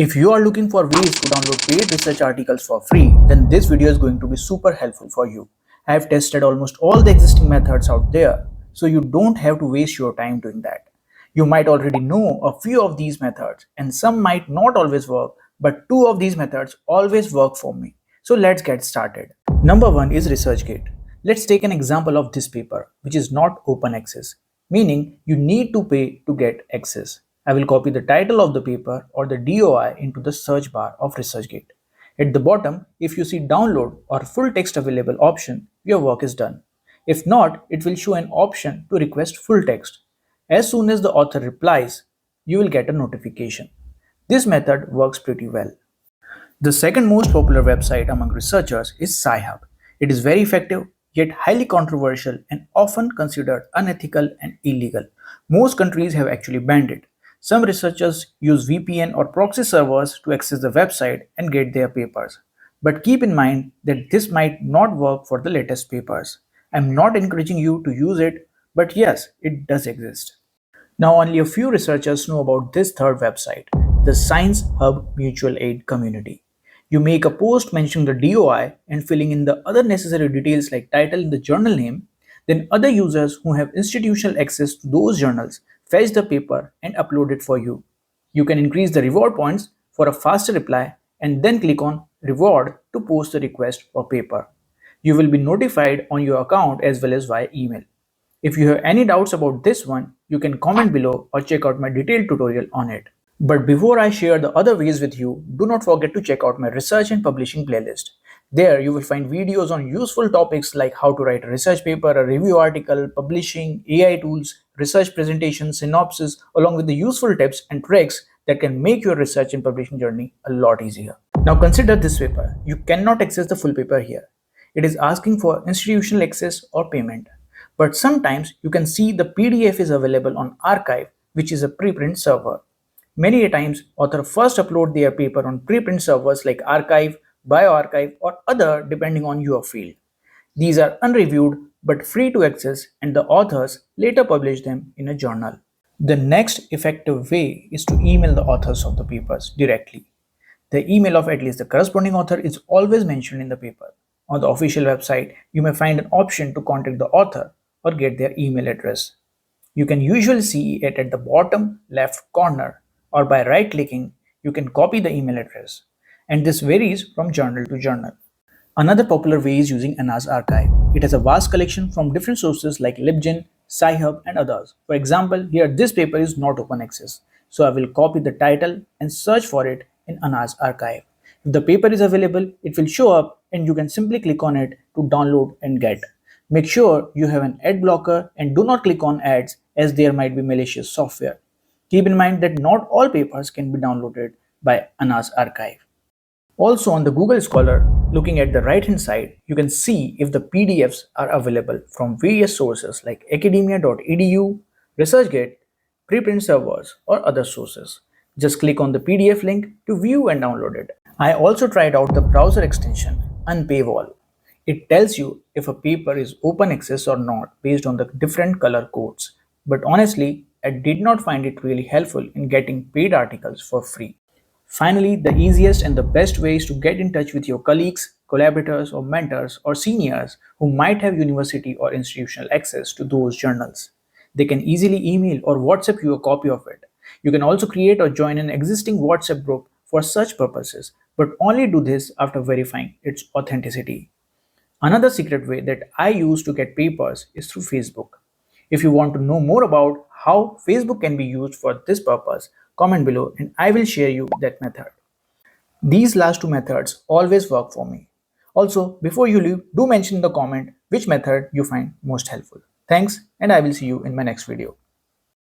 If you are looking for ways to download paid research articles for free, then this video is going to be super helpful for you. I have tested almost all the existing methods out there, so you don't have to waste your time doing that. You might already know a few of these methods, and some might not always work, but two of these methods always work for me. So let's get started. Number one is ResearchGate. Let's take an example of this paper, which is not open access, meaning you need to pay to get access. I will copy the title of the paper or the DOI into the search bar of ResearchGate. At the bottom, if you see download or full text available option, your work is done. If not, it will show an option to request full text. As soon as the author replies, you will get a notification. This method works pretty well. The second most popular website among researchers is SciHub. It is very effective, yet highly controversial and often considered unethical and illegal. Most countries have actually banned it. Some researchers use VPN or proxy servers to access the website and get their papers. But keep in mind that this might not work for the latest papers. I'm not encouraging you to use it, but yes, it does exist. Now, only a few researchers know about this third website, the Science Hub Mutual Aid Community. You make a post mentioning the DOI and filling in the other necessary details like title and the journal name. Then other users who have institutional access to those journals fetch the paper and upload it for you. You can increase the reward points for a faster reply and then click on reward to post the request for paper. You will be notified on your account as well as via email. If you have any doubts about this one, you can comment below or check out my detailed tutorial on it. But before I share the other ways with you, do not forget to check out my research and publishing playlist. There you will find videos on useful topics like how to write a research paper, a review article, publishing, AI tools, research presentations, synopsis, along with the useful tips and tricks that can make your research and publishing journey a lot easier. Now consider this paper. You cannot access the full paper here. It is asking for institutional access or payment. But sometimes you can see the PDF is available on Archive, which is a preprint server. Many a times, authors first upload their paper on preprint servers like Archive, BioArchive, or other depending on your field. These are unreviewed but free to access, and the authors later publish them in a journal. The next effective way is to email the authors of the papers directly. The email of at least the corresponding author is always mentioned in the paper. On the official website, you may find an option to contact the author or get their email address. You can usually see it at the bottom left corner, or by right-clicking, you can copy the email address. And this varies from journal to journal. Another popular way is using Anna's archive. It has a vast collection from different sources like LibGen, SciHub, and others. For example, here this paper is not open access, so I will copy the title and search for it in Anna's archive. If the paper is available, it will show up and you can simply click on it to download and get. Make sure you have an ad blocker and do not click on ads as there might be malicious software. Keep in mind that not all papers can be downloaded by Anna's archive. Also on the Google Scholar, looking at the right hand side, you can see if the PDFs are available from various sources like academia.edu, ResearchGate, preprint servers, or other sources. Just click on the PDF link to view and download it. I also tried out the browser extension Unpaywall. It tells you if a paper is open access or not based on the different color codes. But honestly, I did not find it really helpful in getting paid articles for free. Finally, the easiest and the best way is to get in touch with your colleagues, collaborators, or mentors or seniors who might have university or institutional access to those journals. They can easily email or WhatsApp you a copy of it. You can also create or join an existing WhatsApp group for such purposes, but only do this after verifying its authenticity. Another secret way that I use to get papers is through Facebook. If you want to know more about how Facebook can be used for this purpose, comment below and I will share you that method. These last two methods always work for me. Also, before you leave, do mention in the comment which method you find most helpful. Thanks, and I will see you in my next video.